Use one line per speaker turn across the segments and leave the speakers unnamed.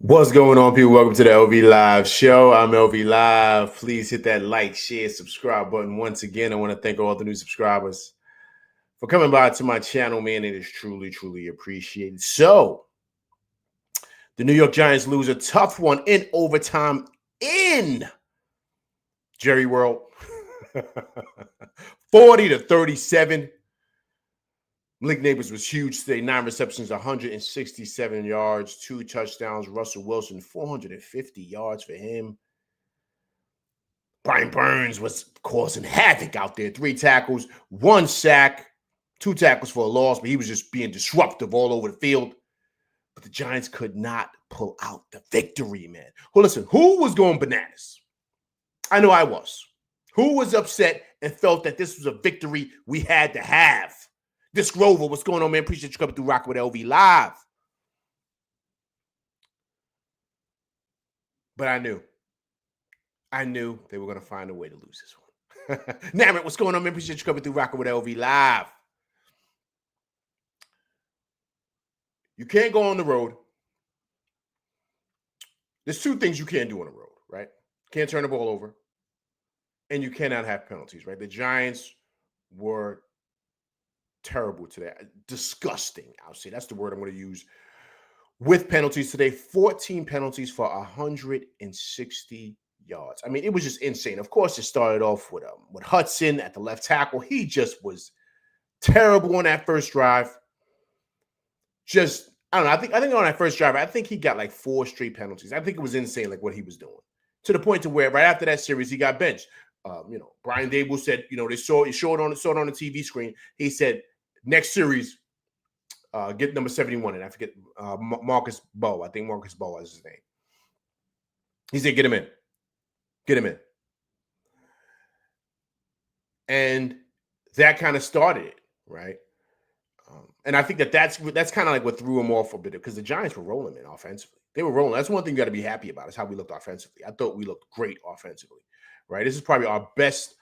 What's going on, people? Welcome to the LV Live show. I'm LV Live. Please hit that like, share, subscribe button. Once again, I want to thank all the new subscribers for coming by to my channel, man. It is truly, truly appreciated. So, the New York Giants lose a tough one in overtime in Jerry World. 40-37. Malik Neighbors was huge today. 9 receptions, 167 yards, 2 touchdowns. Russell Wilson, 450 yards for him. Brian Burns was causing havoc out there. 3 tackles, 1 sack, 2 tackles for a loss, but he was just being disruptive all over the field. But the Giants could not pull out the victory, man. Well, listen, who was going bananas? I know I was. Who was upset and felt that this was a victory we had to have? This Grover, what's going on, man? Appreciate you coming through Rock with LV Live. But I knew they were going to find a way to lose this one. Namit, what's going on, man? Appreciate you coming through Rock with LV Live. You can't go on the road. There's 2 things you can't do on the road, right? Can't turn the ball over, and you cannot have penalties, right? The Giants were terrible today. Disgusting, I'll say. That's the word I'm going to use. With penalties today, 14 penalties for 160 yards. I mean, it was just insane. Of course, it started off with Hudson at the left tackle. He just was terrible on that first drive. Just, I don't know. I think on that first drive, I think he got like 4 straight penalties. I think it was insane, like what he was doing. To the point to where right after that series, he got benched. Brian Dable said, they showed it on the TV screen. He said, next series, get number 71, and I forget Marcus Bowe. I think Marcus Bowe is his name. He said, get him in. Get him in. And that kind of started it, right? And I think that's kind of like what threw him off a bit, because the Giants were rolling, man, offensively. They were rolling. That's one thing you got to be happy about, is how we looked offensively. I thought we looked great offensively, right? This is probably our best.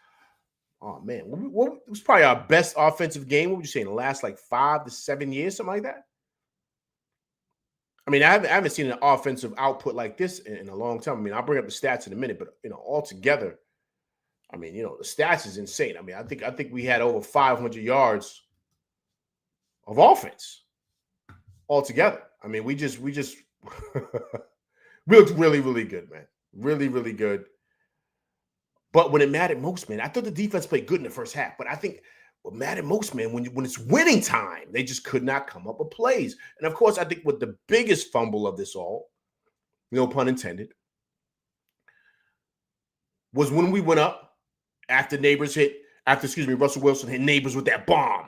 Oh, man. What was probably our best offensive game? What would you say, in the last like 5 to 7 years, something like that? I mean, I haven't seen an offensive output like this in a long time. I mean, I'll bring up the stats in a minute, but, altogether, I mean, the stats is insane. I mean, I think we had over 500 yards of offense altogether. I mean, we just we looked really, really good, man. Really, really good. But when it mattered most, man, I thought the defense played good in the first half. But I think what mattered most, man, when it's winning time, they just could not come up with plays. And, of course, I think what the biggest fumble of this all, no pun intended, was when we went up after Russell Wilson hit Neighbors with that bomb.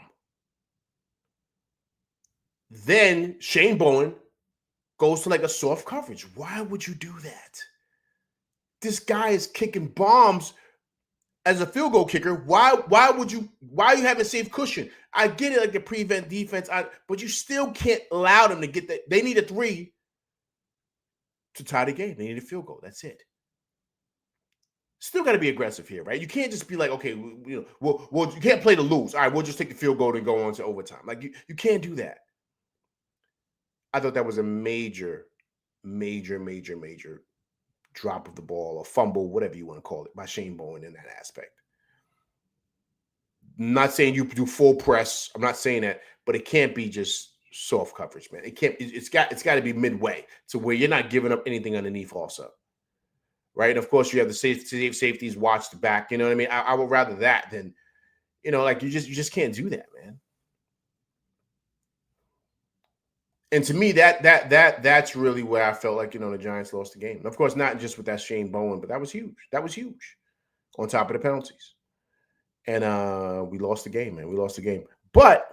Then Shane Bowen goes to like a soft coverage. Why would you do that? This guy is kicking bombs as a field goal kicker. Why are you having safe cushion? I get it, like the prevent defense, but you still can't allow them to get that. They need a 3 to tie the game. They need a field goal. That's it. Still got to be aggressive here, right? You can't just be like, okay, well, you can't play to lose. All right, we'll just take the field goal and go on to overtime. Like, you can't do that. I thought that was a major, major, major, major drop of the ball, or fumble, whatever you want to call it, by Shane Bowen in that aspect. I'm not saying you do full press. I'm not saying that, but it can't be just soft coverage, man. It can't. It's got to be midway to where you're not giving up anything underneath also, right? And of course, you have the safeties watch the back. You know what I mean? I would rather that than, like you just can't do that, man. And to me, that's really where I felt like, the Giants lost the game. And of course, not just with that Shane Bowen, but that was huge. That was huge on top of the penalties. And we lost the game, man. We lost the game. But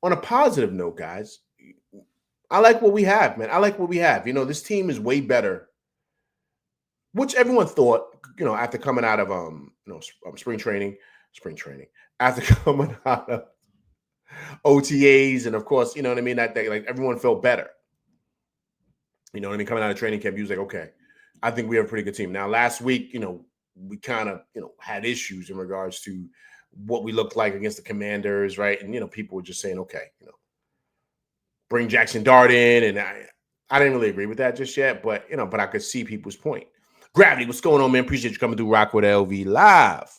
on a positive note, guys, I like what we have, man. I like what we have. This team is way better, which everyone thought, after coming out of spring training, after coming out of OTAs, and of course, you know what I mean, that day, like, everyone felt better. You know what I mean? Coming out of training camp, he was like, okay, I think we have a pretty good team. Now, last week, we kind of, had issues in regards to what we looked like against the Commanders, right? And, people were just saying, okay, bring Jackson Dart in. And I didn't really agree with that just yet, but but I could see people's point. Gravity, what's going on, man? Appreciate you coming through Rock with LV Live.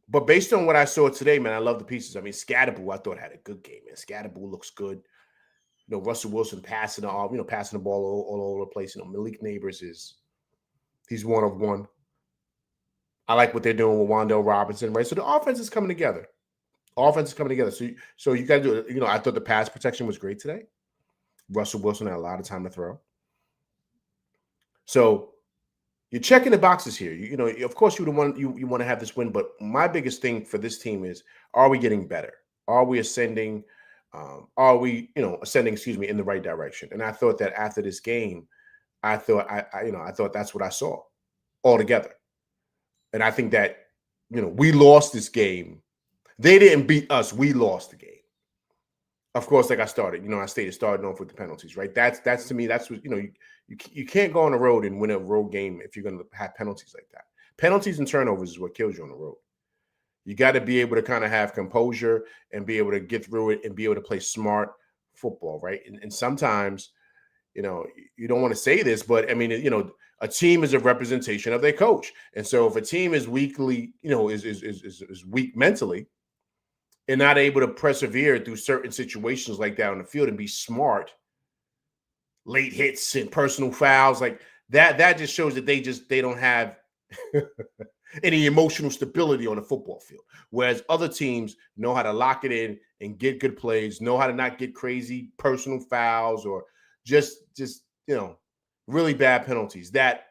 But based on what I saw today, man, I love the pieces. I mean, Scatterboo, I thought had a good game, man. Scatterboo looks good. Russell Wilson passing passing the ball all over the place. Malik Neighbors he's one of one. I like what they're doing with Wan'Dale Robinson, right? So the offense is coming together. So you got to do it. I thought the pass protection was great today. Russell Wilson had a lot of time to throw. So you're checking the boxes here. Of course, you want to have this win, but my biggest thing for this team is: are we getting better? Are we ascending? Are we, ascending? Excuse me, in the right direction? And I thought that after this game, I thought that's what I saw altogether. And I think that we lost this game. They didn't beat us. We lost the game. Of course, like I started, I stated starting off with the penalties, right? That's to me, that's what, you can't go on the road and win a road game if you're going to have penalties like that. Penalties and turnovers is what kills you on the road. You got to be able to kind of have composure and be able to get through it and be able to play smart football, right? And sometimes, you don't want to say this, but I mean, a team is a representation of their coach. And so if a team is weakly, is weak mentally and not able to persevere through certain situations like that on the field and be smart, late hits and personal fouls like that just shows that they don't have any emotional stability on the football field. Whereas other teams know how to lock it in and get good plays, know how to not get crazy personal fouls or just really bad penalties that,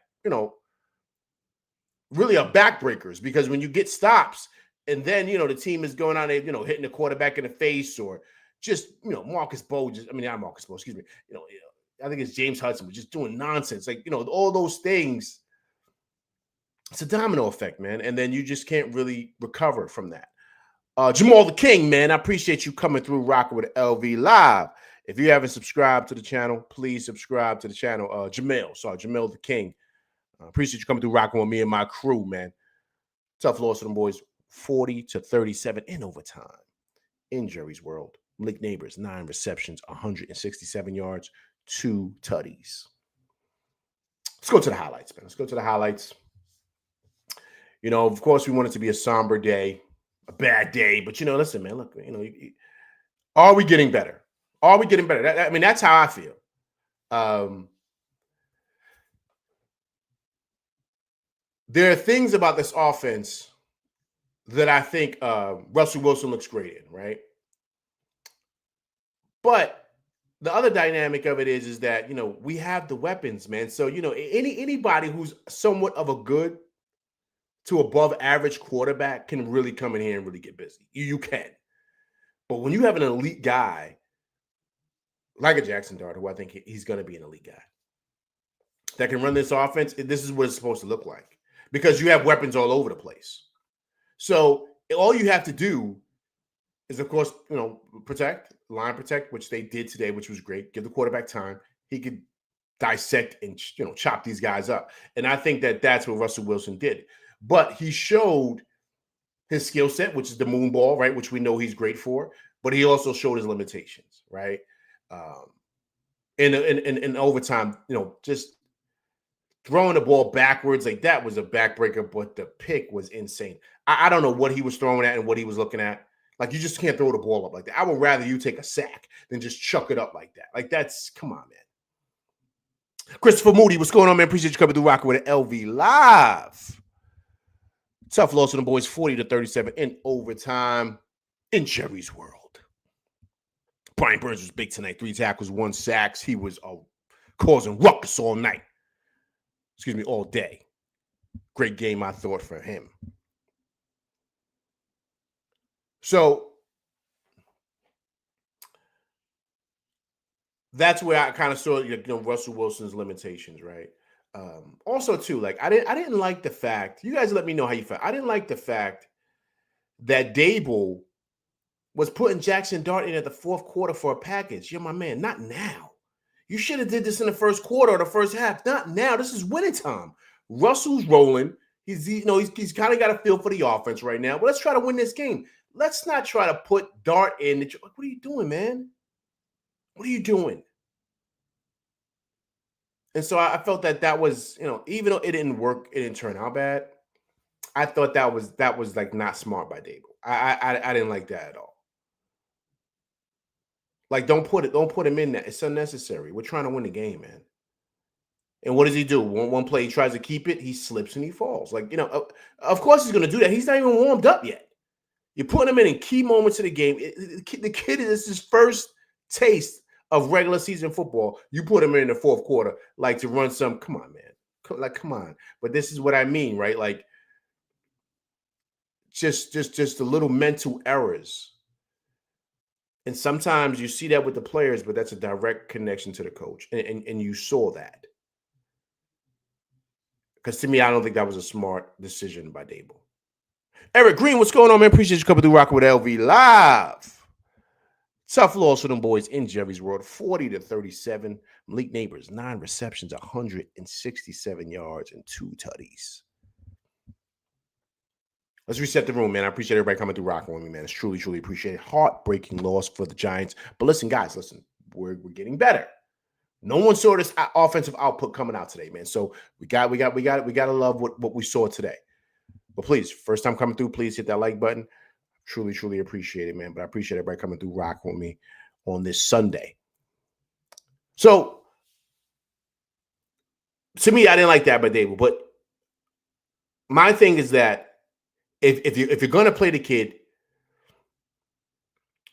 really are backbreakers, because when you get stops and then, the team is going out there, hitting the quarterback in the face or just, Marcus Bowe, not Marcus Bowe, excuse me, I think it's James Hudson, but just doing nonsense. Like, all those things, it's a domino effect, man. And then you just can't really recover from that. Jamal the King, man, I appreciate you coming through rocking with LV Live. If you haven't subscribed to the channel, please subscribe to the channel. Jamal the King. Appreciate you coming through rocking with me and my crew, man. Tough loss to them boys, 40-37 in overtime. In Jerry's world, Malik Neighbors, 9 receptions, 167 yards, 2 tutties. Let's go to the highlights, man. Let's go to the highlights. Of course, we want it to be a somber day, a bad day. But, listen, man, look, are we getting better? Are we getting better? That's how I feel. There are things about this offense that I think Russell Wilson looks great in, right? But the other dynamic of it is that, we have the weapons, man. So, anybody who's somewhat of a good to above average quarterback can really come in here and really get busy. You can. But when you have an elite guy like a Jackson Dart, who I think he's going to be an elite guy that can run this offense, this is what it's supposed to look like, because you have weapons all over the place. So all you have to do is, of course, line protect, which they did today, which was great. Give the quarterback time. He could dissect and, chop these guys up. And I think that that's what Russell Wilson did. But he showed his skill set, which is the moon ball, right, which we know he's great for. But he also showed his limitations, right? In overtime, just throwing the ball backwards like that was a backbreaker, but the pick was insane. I don't know what he was throwing at and what he was looking at. Like, you just can't throw the ball up like that. I would rather you take a sack than just chuck it up like that. Like, come on, man. Christopher Moody, what's going on, man? Appreciate you coming through rocking with LV Live. Tough loss to the boys, 40-37 in overtime in Jerry's world. Brian Burns was big tonight. 3 tackles, 1 sack. He was causing ruckus all night. All day. Great game, I thought, for him. So that's where I kind of saw Russell Wilson's limitations, right? Also, too, like I didn't like the fact. You guys let me know how you felt. I didn't like the fact that Dable was putting Jackson Dart in at the 4th quarter for a package. You're my man. Not now. You should have did this in the 1st quarter or the 1st half. Not now. This is winning time. Russell's rolling. He's kind of got a feel for the offense right now. But let's try to win this game. Let's not try to put Dart in. What are you doing, man? What are you doing? And so I felt that was, even though it didn't work, it didn't turn out bad. I thought that was like not smart by Dable. I didn't like that at all. Like don't put him in that. It's unnecessary. We're trying to win the game, man. And what does he do? One play he tries to keep it, he slips and he falls. Like, of course he's going to do that. He's not even warmed up yet. You're putting him in key moments of the game. The kid is his first taste of regular season football. You put him in the fourth quarter, like to run some. Come on, man. Come on. But this is what I mean, right? Like just the little mental errors. And sometimes you see that with the players, but that's a direct connection to the coach. And you saw that. Because to me, I don't think that was a smart decision by Dable. Eric Green, what's going on, man? Appreciate you coming through rocking with LV Live. Tough loss for them boys in Jerry's World, 40-37. Malik Neighbors, 9 receptions, 167 yards, and 2 tutties. Let's reset the room, man. I appreciate everybody coming through rocking with me, man. It's truly, truly appreciated. Heartbreaking loss for the Giants. But listen, guys, we're getting better. No one saw this offensive output coming out today, man. So we gotta love what we saw today. But please, first time coming through, please hit that like button. Truly, truly appreciate it, man. But I appreciate everybody coming through rocking with me on this Sunday. So to me, I didn't like that by Dable. But my thing is that if you're gonna play the kid,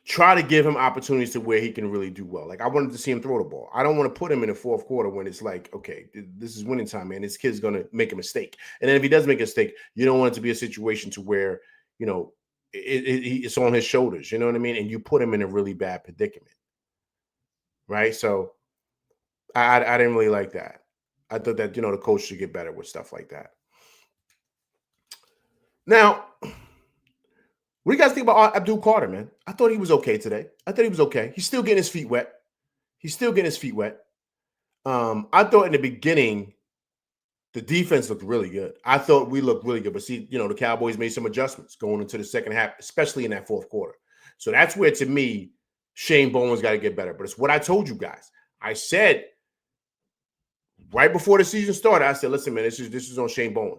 try to give him opportunities to where he can really do well. Like I wanted to see him throw the ball. I don't want to put him in the fourth quarter when it's like, okay, this is winning time, man. This kid's going to make a mistake. And then if he does make a mistake, you don't want it to be a situation to where, it's on his shoulders. You know what I mean? And you put him in a really bad predicament. Right. So I didn't really like that. I thought that, the coach should get better with stuff like that. Now, what do you guys think about Abdul Carter, man? I thought he was okay today. I thought he was okay. He's still getting his feet wet. I thought in the beginning, the defense looked really good. I thought we looked really good. But see, the Cowboys made some adjustments going into the second half, especially in that fourth quarter. So that's where, to me, Shane Bowen's got to get better. But it's what I told you guys. I said right before the season started, I said, listen, man, this is on Shane Bowen.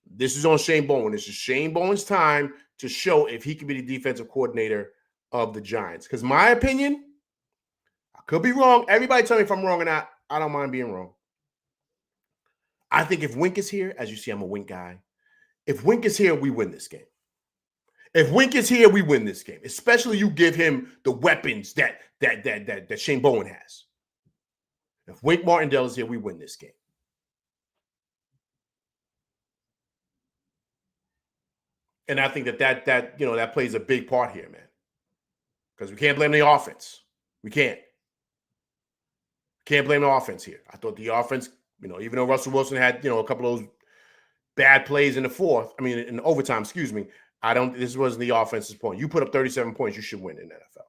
This is on Shane Bowen. This is Shane Bowen's time to show if he can be the defensive coordinator of the Giants. Because my opinion, I could be wrong. Everybody tell me if I'm wrong or not. I don't mind being wrong. I think if Wink is here, as you see, I'm a Wink guy. If Wink is here, we win this game. If Wink is here, we win this game. Especially you give him the weapons that Shane Bowen has. If Wink Martindale is here, we win this game. And I think that plays a big part here, man. Because we can't blame the offense. We can't. Can't blame the offense here. I thought the offense, even though Russell Wilson had, a couple of those bad plays in the overtime, excuse me. This wasn't the offense's point. You put up 37 points, you should win in the NFL.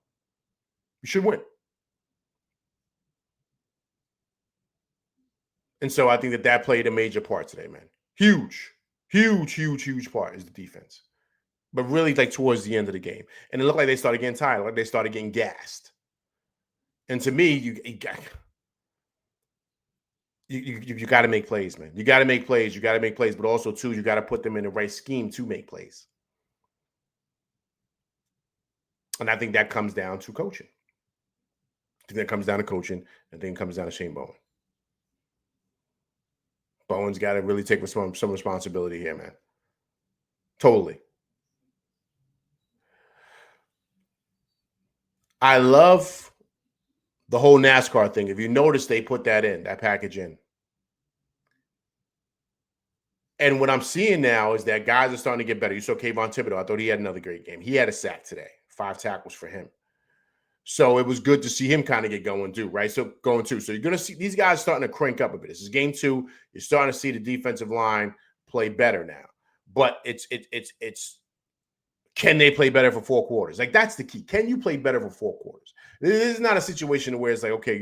You should win. And so I think that played a major part today, man. Huge part is the defense. But really, like towards the end of the game. And it looked like they started getting tired, like they started getting gassed. And to me, you got to make plays, man. You got to make plays. But also, too, you got to put them in the right scheme to make plays. And I think that comes down to coaching. I think that comes down to coaching. And then it comes down to Shane Bowen. Bowen's got to really take some responsibility here, man. Totally. I love the whole NASCAR thing. If you notice, they put that package in. And what I'm seeing now is that guys are starting to get better. You saw Kayvon Thibodeau. I thought he had another great game. He had a sack today, 5 tackles for him. So it was good to see him kind of get going too, right? So you're going to see these guys starting to crank up a bit. This is game 2. You're starting to see the defensive line play better now. But it's can they play better for 4 quarters? Like, that's the key. Can you play better for 4 quarters? This is not a situation where it's like, okay,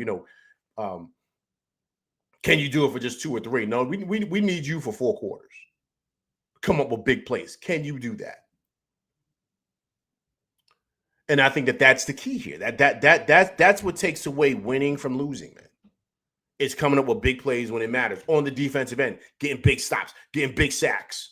can you do it for just 2 or 3? No, we need you for 4 quarters. Come up with big plays. Can you do that? And I think that that's the key here. That's what takes away winning from losing, man. It's coming up with big plays when it matters on the defensive end, getting big stops, getting big sacks.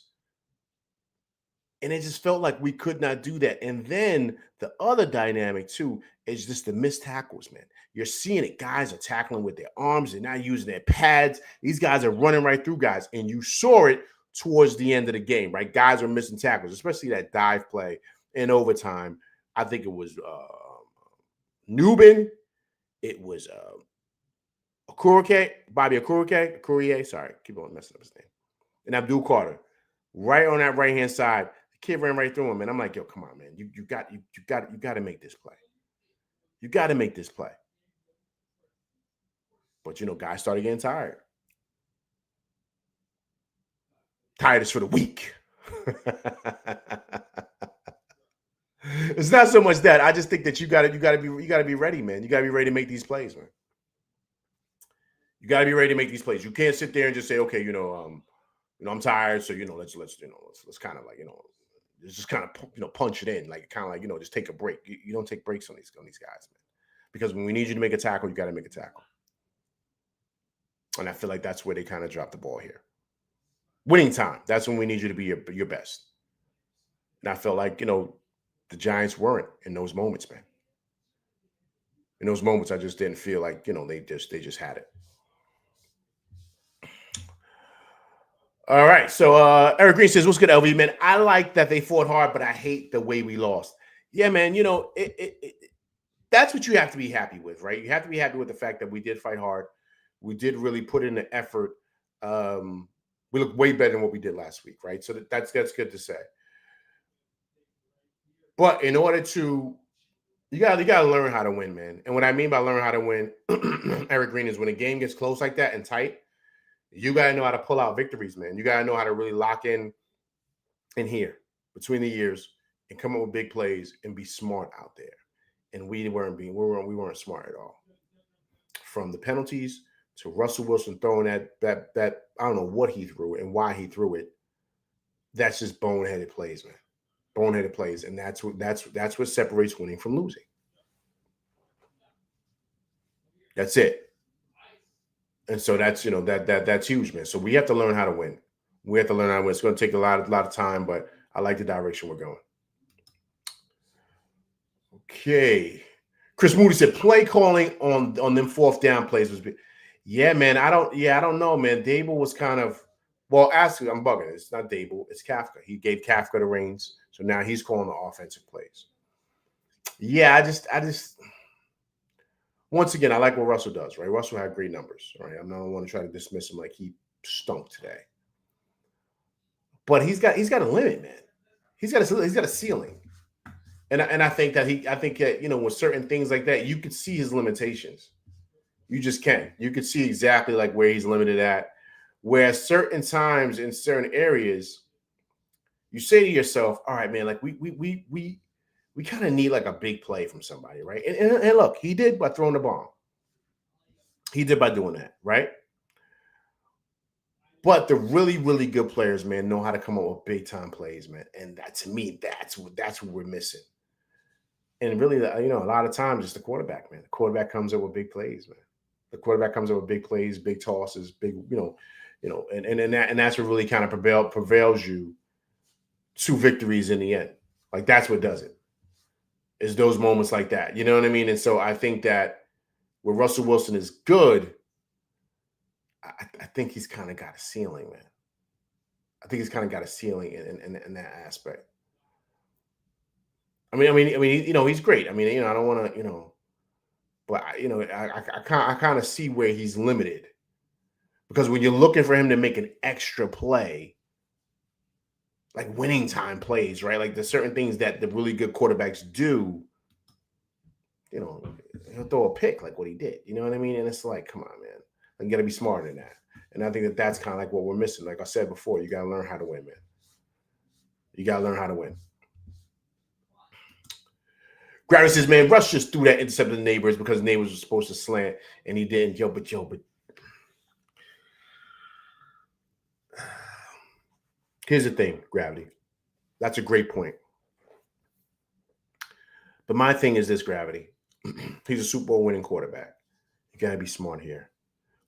And it just felt like we could not do that. And then the other dynamic, too, is just the missed tackles, man. You're seeing it. Guys are tackling with their arms. They're not using their pads. These guys are running right through guys. And you saw it towards the end of the game, right? Guys were missing tackles, especially that dive play in overtime. I think it was Nubin. It was Bobby Akuruke, sorry, keep on messing up his name. And Abdul Carter, right on that right-hand side. The kid ran right through him, and I'm like, yo, come on, man. You got to make this play. You got to make this play. But guys started getting tired. Tired is for the weak. It's not so much that. I just think that you gotta be ready, man. You gotta be ready to make these plays, man. You gotta be ready to make these plays. You can't sit there and just say, okay, I'm tired, so let's kind of like just kind of punch it in, like kind of like just take a break. You don't take breaks on these guys, man, because when we need you to make a tackle, you got to make a tackle. And I feel like that's where they kind of dropped the ball here. Winning time. That's when we need you to be your best. And I felt like the Giants weren't in those moments, man. In those moments, I just didn't feel like they just had it. All right. So Eric Green says, what's good, LV, man? I like that they fought hard, but I hate the way we lost. Yeah, man, that's what you have to be happy with, right? You have to be happy with the fact that we did fight hard. We did really put in the effort. We look way better than what we did last week, right? So that's good to say. But in order to, you gotta learn how to win, man. And what I mean by learn how to win, Eric Green, is when a game gets close like that and tight, you got to know how to pull out victories, man. You got to know how to really lock in here between the years and come up with big plays and be smart out there. And we weren't smart at all. From the penalties to Russell Wilson throwing that I don't know what he threw and why he threw it. That's just boneheaded plays, man. Boneheaded plays, and that's what separates winning from losing. That's it. And so that's that's huge, man. So we have to learn how to win. We have to learn how to win. It's going to take a lot of time, but I like the direction we're going. Okay. Chris Moody said play calling on them fourth down plays was big. Yeah, man. I don't know, man. Dable was kind of, well, actually, I'm bugging. It's not Dable, it's Kafka. He gave Kafka the reins. So now he's calling the offensive plays. Yeah, I just once again, I like what Russell does, right? Russell had great numbers, right? I don't want to try to dismiss him like he stunk today. But he's got a limit, man. He's got a ceiling. And I think that with certain things like that, you could see his limitations. You just can. You could see exactly like where he's limited at. Where certain times in certain areas, you say to yourself, all right, man, like we kind of need like a big play from somebody, right? And look, he did by throwing the bomb. He did by doing that, right? But the really, really good players, man, know how to come up with big time plays, man. And that, to me, that's what we're missing. And really, a lot of times it's the quarterback, man. The quarterback comes up with big plays, man. The quarterback comes up with big plays, big tosses, big, and that's what really kind of prevails you to victories in the end. Like that's what does it. Is those moments like that. You know what I mean? And so I think that where Russell Wilson is good, I think he's kind of got a ceiling, man. I think he's kind of got a ceiling in that aspect. I mean, he's great. I mean, I don't want to, but I kind of see where he's limited, because when you're looking for him to make an extra play, like winning time plays, right? Like there's certain things that the really good quarterbacks do. He'll throw a pick like what he did. You know what I mean? And it's like, come on, man. You got to be smarter than that. And I think that that's kind of like what we're missing. Like I said before, you got to learn how to win, man. You got to learn how to win. Gravity says, man, Russ just threw that intercept to the Neighbors because Neighbors was supposed to slant and he didn't. But here's the thing, Gravity. That's a great point. But my thing is this, Gravity. He's a Super Bowl winning quarterback. You got to be smart here.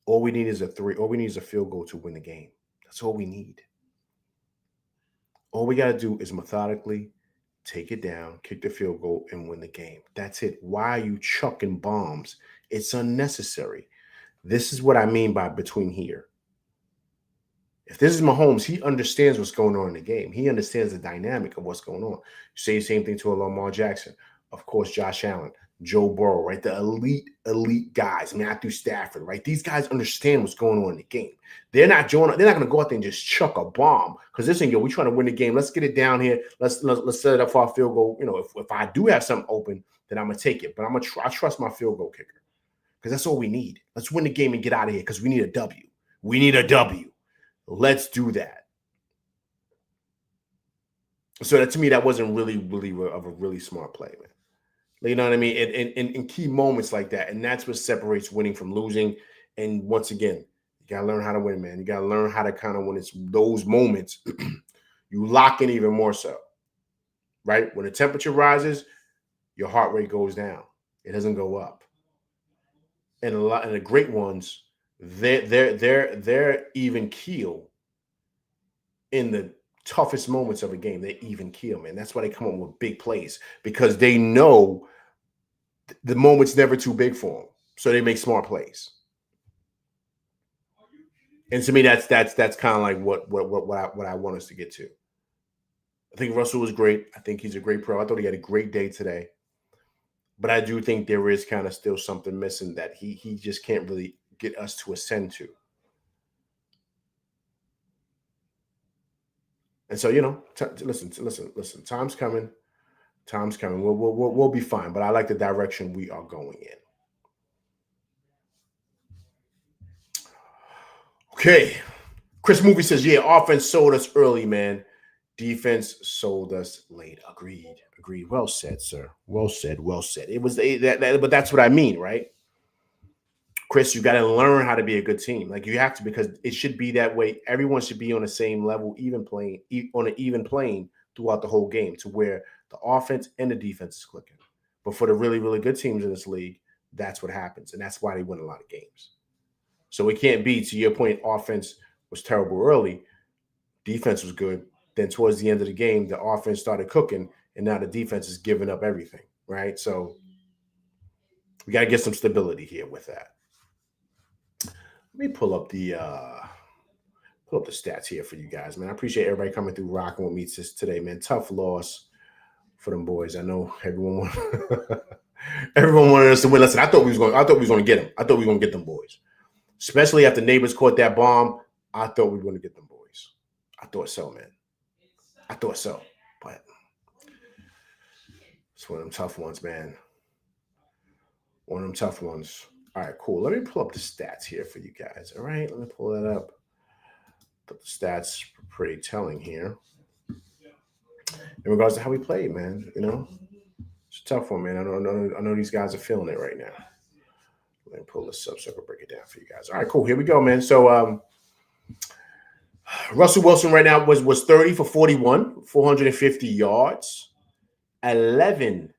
All we need is a field goal to win the game. That's all we need. All we got to do is methodically take it down, kick the field goal, and win the game. That's it. Why are you chucking bombs? It's unnecessary. This is what I mean by between here. If this is Mahomes, he understands what's going on in the game. He understands the dynamic of what's going on. You say the same thing to a Lamar Jackson. Of course, Josh Allen, Joe Burrow, right? The elite guys, Matthew Stafford, right? These guys understand what's going on in the game. They're not going to go out there and just chuck a bomb because they're saying, yo, we're trying to win the game. Let's get it down here. Let's set it up for our field goal. You know, if I do have something open, then I'm going to take it. But I trust my field goal kicker because that's all we need. Let's win the game and get out of here because we need a W. We need a W. Let's do that. So that, to me, that wasn't really of a really smart play, man. You know what I mean? In key moments like that. And that's what separates winning from losing. And once again, you got to learn how to win, man. You got to learn how to kind of, when it's those moments, you lock in even more so, right? When the temperature rises, your heart rate goes down. It doesn't go up. And the great ones, they're even keel in the toughest moments of a game. They even keel, man. That's why they come up with big plays, because they know the moment's never too big for them. So they make smart plays. And to me, that's kind of like what I want us to get to. I think Russell was great. I think he's a great pro. I thought he had a great day today. But I do think there is kind of still something missing that he just can't really get us to ascend to. And so, you know, listen. Time's coming. Time's coming. We'll be fine. But I like the direction we are going in. Okay. Chris Movie says, yeah, offense sold us early, man. Defense sold us late. Agreed. Well said, sir. Well said. It was but that's what I mean, right? Chris, you got to learn how to be a good team. Like, you have to, because it should be that way. Everyone should be on the same level, on an even plane throughout the whole game, to where the offense and the defense is clicking. But for the really, really good teams in this league, that's what happens. And that's why they win a lot of games. So it can't be, to your point, offense was terrible early, defense was good. Then towards the end of the game, the offense started cooking, and now the defense is giving up everything, right? So we got to get some stability here with that. Let me pull up the stats here for you guys, man. I appreciate everybody coming through, rocking with me today, man. Tough loss for them boys. I know everyone wanted us to win. Listen, I thought we was going to get them. I thought we were going to get them boys, especially after Neighbors caught that bomb. I thought we were going to get them boys. I thought so, man. I thought so, but it's one of them tough ones, man. One of them tough ones. All right, cool. Let me pull up the stats here for you guys. All right, let me pull that up. But the stats are pretty telling here in regards to how we played, man. You know, it's a tough one, man. I know these guys are feeling it right now. Let me pull this up so I can break it down for you guys. All right, cool. Here we go, man. So Russell Wilson right now was 30 for 41, 450 yards, 11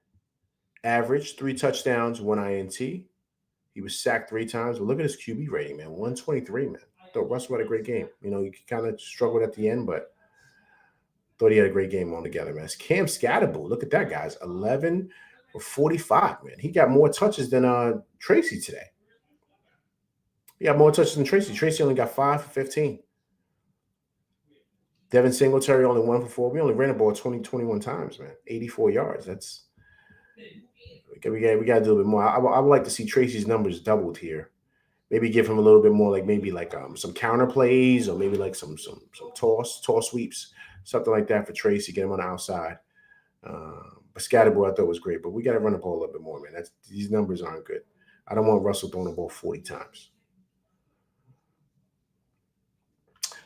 average, 3 touchdowns, 1 INT. He was sacked 3 times. But look at his QB rating, man. 123, man. I thought Russell had a great game. You know, he kind of struggled at the end, but thought he had a great game altogether, man. Cam Scatterbull, look at that, guys. 11 for 45, man. He got more touches than Tracy today. He got more touches than Tracy. Tracy only got 5 for 15. Devin Singletary only 1 for 4. We only ran the ball 21 times, man. 84 yards. That's we got to do a little bit more. I would like to see Tracy's numbers doubled here. Maybe give him a little bit more, like maybe like some counter plays, or maybe like some toss sweeps, something like that for Tracy. Get him on the outside. But Scatterbull I thought was great, but we got to run the ball a little bit more, man. These numbers aren't good. I don't want Russell throwing the ball 40 times.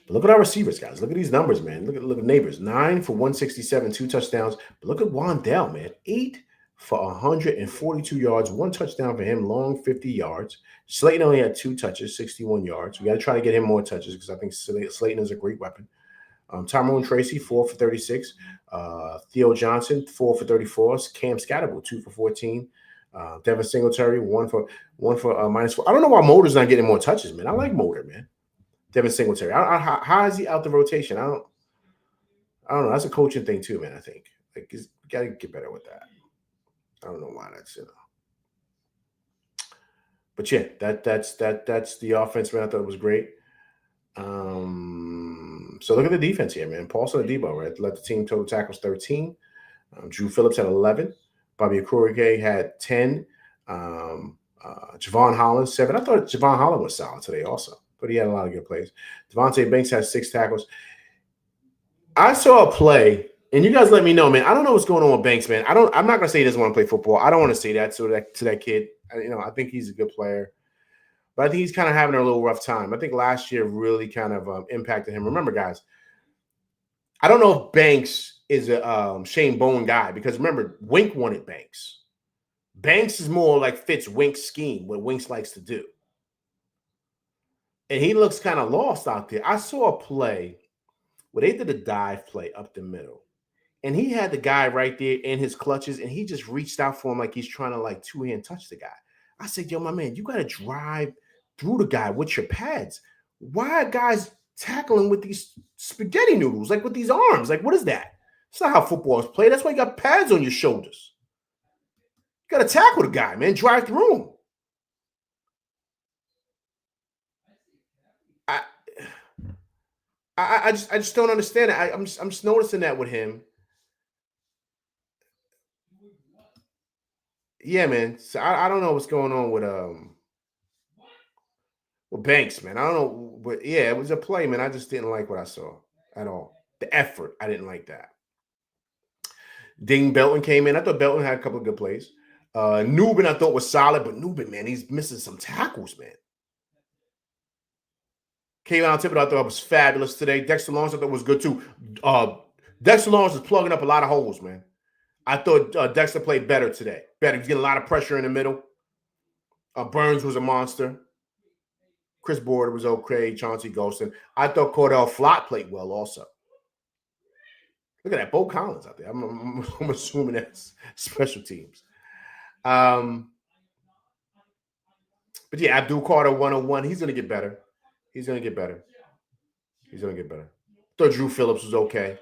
But look at our receivers, guys. Look at these numbers, man. Look at Neighbors. 9 for 167, 2 touchdowns. But look at Wandell, man. 8 for 142 yards, 1 touchdown for him, long 50 yards. Slayton only had 2 touches, 61 yards. We got to try to get him more touches, because I think Slayton is a great weapon. Tyrone Tracy, 4 for 36. Theo Johnson, 4 for 34. Cam Scatterable, 2 for 14. Devin Singletary, one for -4. I don't know why Motor's not getting more touches, man. I like Motor, man. Devin Singletary. How is he out the rotation? I don't know. That's a coaching thing too, man. I think like you got to get better with that. I don't know why that's but yeah, that's the offense, man. I thought it was great. So look at the defense here, man. Paulson Adebo, right? Led the team total tackles 13. Drew Phillips had 11. Bobby Okereke had 10. Javon Holland, 7. I thought Javon Holland was solid today also, but he had a lot of good plays. Devontae Banks had 6 tackles. I saw a play, and you guys let me know, man. I don't know what's going on with Banks, man. I'm not gonna say he doesn't want to play football. I don't want to say that to that kid. I think he's a good player. But I think he's kind of having a little rough time. I think last year really kind of impacted him. Remember, guys, I don't know if Banks is a Shane Bowen guy because remember, Wink wanted Banks. Banks is more like fits Wink's scheme, what Winks likes to do. And he looks kind of lost out there. I saw a play where they did a dive play up the middle. And he had the guy right there in his clutches, and he just reached out for him like he's trying to like two-hand touch the guy. I said, yo, my man, you got to drive through the guy with your pads. Why are guys tackling with these spaghetti noodles, like with these arms? Like, what is that? It's not how football is played. That's why you got pads on your shoulders. You got to tackle the guy, man. Drive through him. I just don't understand it. I'm just noticing that with him. Yeah, man. So I don't know what's going on with Banks, man. I don't know, but yeah, it was a play, man. I just didn't like what I saw at all. The effort, I didn't like that. Ding Belton came in. I thought Belton had a couple of good plays. Newbin, I thought was solid, but Newbin, man, he's missing some tackles, man. Kayvon Tippett, I thought was fabulous today. Dexter Lawrence, I thought was good too. Dexter Lawrence is plugging up a lot of holes, man. I thought Dexter played better today. Better. He's getting a lot of pressure in the middle. Burns was a monster. Chris Board was okay. Chauncey Golston. I thought Cordell Flott played well also. Look at that. Bo Collins out there. I'm assuming that's special teams. But yeah, Abdul Carter 101. He's going to get better. He's going to get better. He's going to get better. I thought Drew Phillips was okay.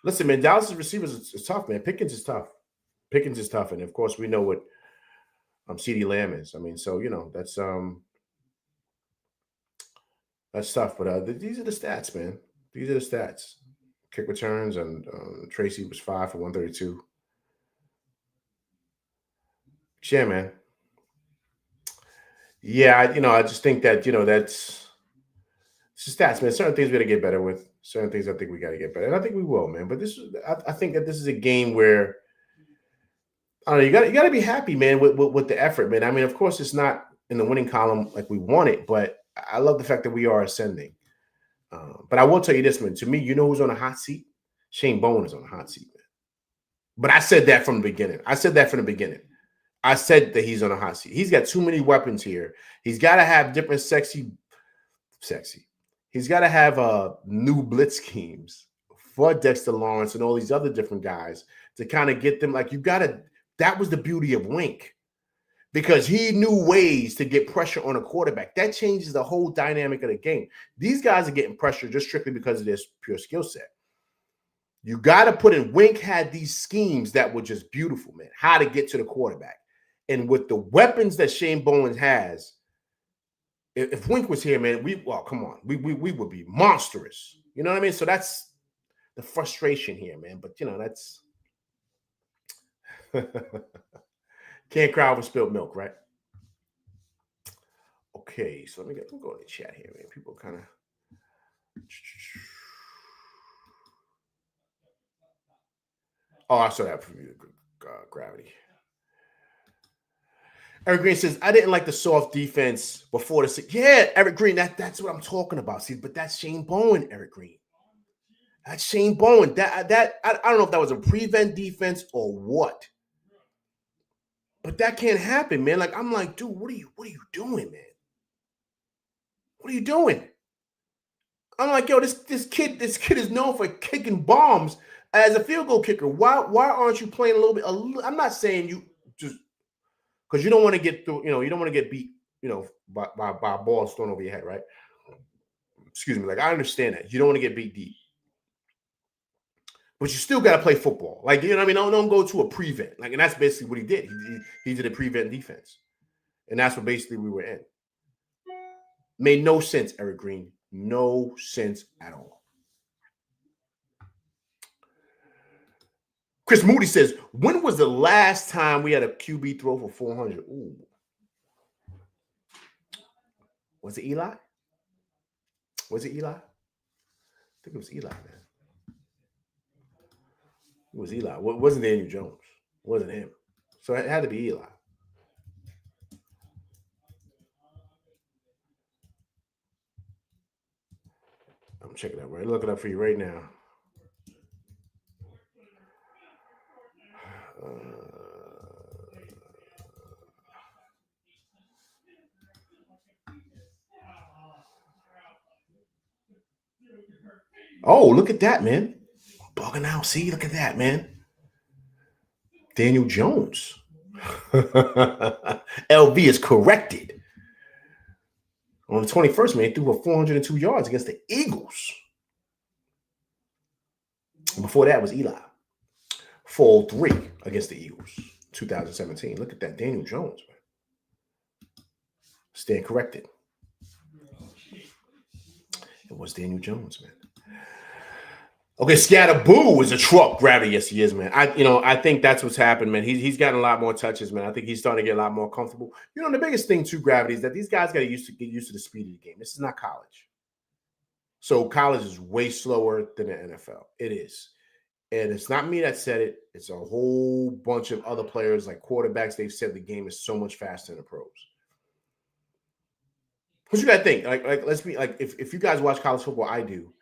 Listen, man, Dallas' receivers is tough, man. Pickens is tough. Pickens is tough. And of course, we know what CeeDee Lamb is. I mean, so, that's tough. But these are the stats, man. These are the stats. Kick returns, and Tracy was 5 for 132. Yeah, man. Yeah, I just think that, that's stats, man. Certain things we got to get better with. Certain things I think we got to get better. And I think we will, man. But I think that this is a game where, I don't know, you got to be happy, man, with the effort, man. I mean, of course, it's not in the winning column like we want it, but I love the fact that we are ascending. But I will tell you this, man. To me, you know who's on a hot seat? Shane Bowen is on a hot seat, man. But I said that from the beginning. I said that he's on a hot seat. He's got too many weapons here. He's got to have different sexy. He's got to have new blitz schemes for Dexter Lawrence and all these other different guys to kind of get them. Like that was the beauty of Wink, because he knew ways to get pressure on a quarterback. That changes the whole dynamic of the game. These guys are getting pressure just strictly because of their pure skill set. You got to put in. Wink had these schemes that were just beautiful, man. How to get to the quarterback. And with the weapons that Shane Bowen has, if Wink was here, man, come on. We would be monstrous. You know what I mean? So that's the frustration here, man. But, that's can't cry over spilled milk, right? Okay, so let me go to the chat here, man. People kind of. Oh, I saw that from you, Gravity. Eric Green says, I didn't like the soft defense before the. Yeah, Eric Green, that's what I'm talking about. See, but that's Shane Bowen, Eric Green. That's Shane Bowen. I don't know if that was a prevent defense or what. But that can't happen, man. Like, I'm like, dude, what are you doing, man? What are you doing? I'm like, yo, this kid is known for kicking bombs as a field goal kicker. Why aren't you playing a little bit? I'm not saying you just because you don't want to get through. You don't want to get beat. By balls thrown over your head, right? Excuse me. Like I understand that you don't want to get beat deep, but you still got to play football. Like what I mean. Don't go to a prevent. Like, and that's basically what he did. He did a prevent defense, and that's what basically we were in. Made no sense, Eric Green. No sense at all. Chris Moody says, when was the last time we had a QB throw for 400? Ooh. Was it Eli? Was it Eli? I think it was Eli, man. It was Eli. It wasn't Daniel Jones. It wasn't him. So it had to be Eli. I'm checking that right. Look it up for you right now. Oh, look at that, man. I'm bugging out. See, look at that, man. Daniel Jones. LV is corrected. On the 21st, man, he threw for 402 yards against the Eagles. And before that was Eli. 403 against the Eagles. 2017. Look at that. Daniel Jones, man. Stand corrected. It was Daniel Jones, man. Okay, Scatterboo is a truck. Gravity, yes, he is, man. I think that's what's happened, man. He's gotten a lot more touches, man. I think he's starting to get a lot more comfortable. The biggest thing too, Gravity, is that these guys got to get used to the speed of the game. This is not college. So college is way slower than the NFL. It is. And it's not me that said it. It's a whole bunch of other players, like quarterbacks. They've said the game is so much faster than the pros. What you got to think? Like let's be like, if you guys watch college football, I do.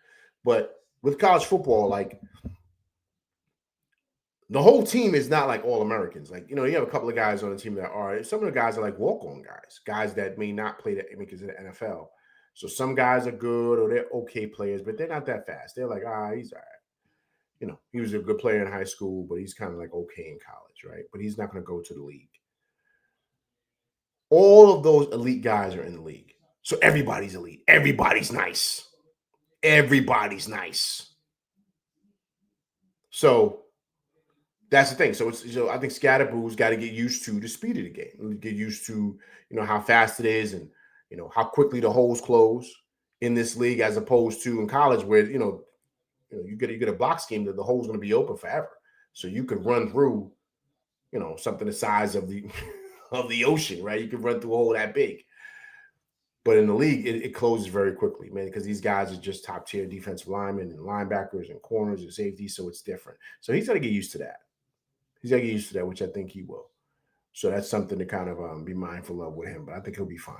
But with college football, like the whole team is not like all Americans. Like, you have a couple of guys on the team that are. Some of the guys are like walk-on guys that may not play because of the NFL. So some guys are good or they're okay players, but they're not that fast. They're like, he's all right. He was a good player in high school, but he's kind of like okay in college, right? But he's not going to go to the league. All of those elite guys are in the league. So everybody's elite. Everybody's nice. Everybody's nice. So that's the thing. So I think Scatterboo's got to get used to the speed of the game. Get used to, how fast it is and, how quickly the holes close in this league as opposed to in college where, you get a block scheme that the hole's going to be open forever. So you could run through, something the size of the of the ocean, right? You could run through a hole that big. But in the league, it closes very quickly, man, because these guys are just top tier defensive linemen and linebackers and corners and safeties. So it's different. So he's got to get used to that. He's got to get used to that, which I think he will. So that's something to kind of be mindful of with him. But I think he'll be fine.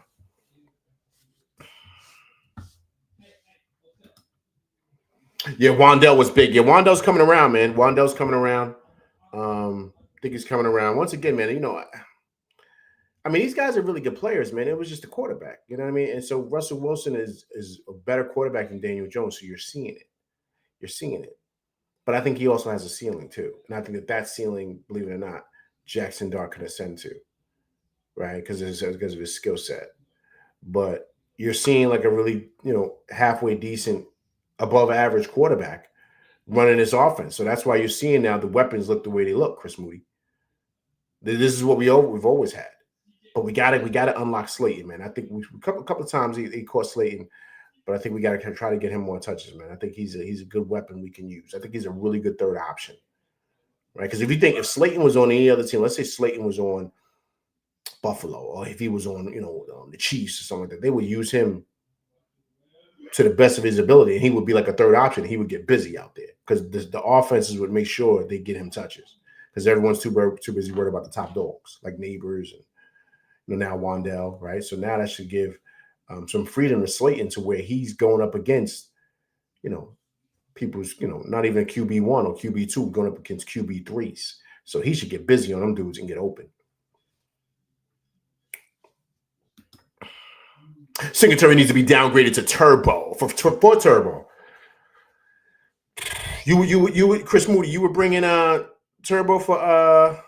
Yeah, Wandell was big. Yeah, Wandell's coming around, man. Wandell's coming around. I think he's coming around. Once again, man, these guys are really good players, man. It was just a quarterback, you know what I mean? And so Russell Wilson is a better quarterback than Daniel Jones. So you're seeing it. You're seeing it. But I think he also has a ceiling too. And I think that ceiling, believe it or not, Jackson Dart could ascend to, right? Because of his skill set. But you're seeing like a really, halfway decent, above average quarterback running this offense. So that's why you're seeing now the weapons look the way they look, Chris Moody. This is what we've always had. But we got to unlock Slayton, man. I think a couple of times he caught Slayton, but I think we got to try to get him more touches, man. I think he's a good weapon we can use. I think he's a really good third option, right? Because if Slayton was on any other team, let's say Slayton was on Buffalo, or if he was on the Chiefs or something like that, they would use him to the best of his ability, and he would be like a third option. He would get busy out there because the offenses would make sure they get him touches because everyone's too busy worried about the top dogs like Neighbors and now Wandell, right? So now that should give some freedom to Slayton to where he's going up against, people's, not even QB1 or QB2 going up against QB3s. So he should get busy on them dudes and get open. Singletary needs to be downgraded to Turbo for Turbo. You Chris Moody, you were bringing Turbo for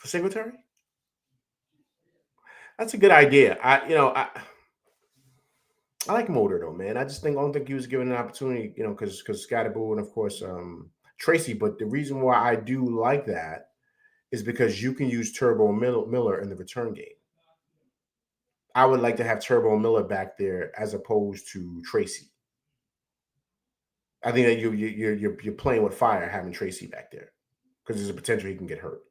Singletary. That's a good idea. I like Motor though, man. I don't think he was given an opportunity, because Scottaboo and of course Tracy. But the reason why I do like that is because you can use Turbo Miller in the return game. I would like to have Turbo Miller back there as opposed to Tracy. I think that you're playing with fire having Tracy back there because there's a potential he can get hurt.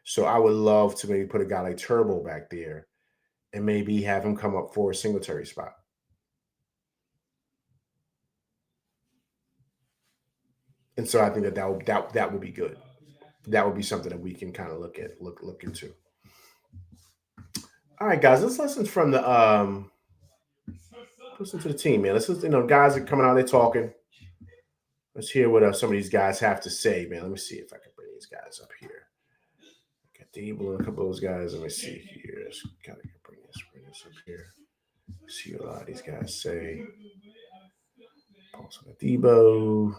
So I would love to maybe put a guy like Turbo back there and maybe have him come up for a Singletary spot. And so I think that would be good. That would be something that we can kind of look into. All right, guys, let's listen from the listen to the team, man. Let's listen, guys are coming out, they're talking. Let's hear what some of these guys have to say, man. Let me see if I can bring these guys up here. Got Dable and a couple of those guys. Let me see here. Just gotta bring this up here. See what a lot of these guys say. Also got Debo.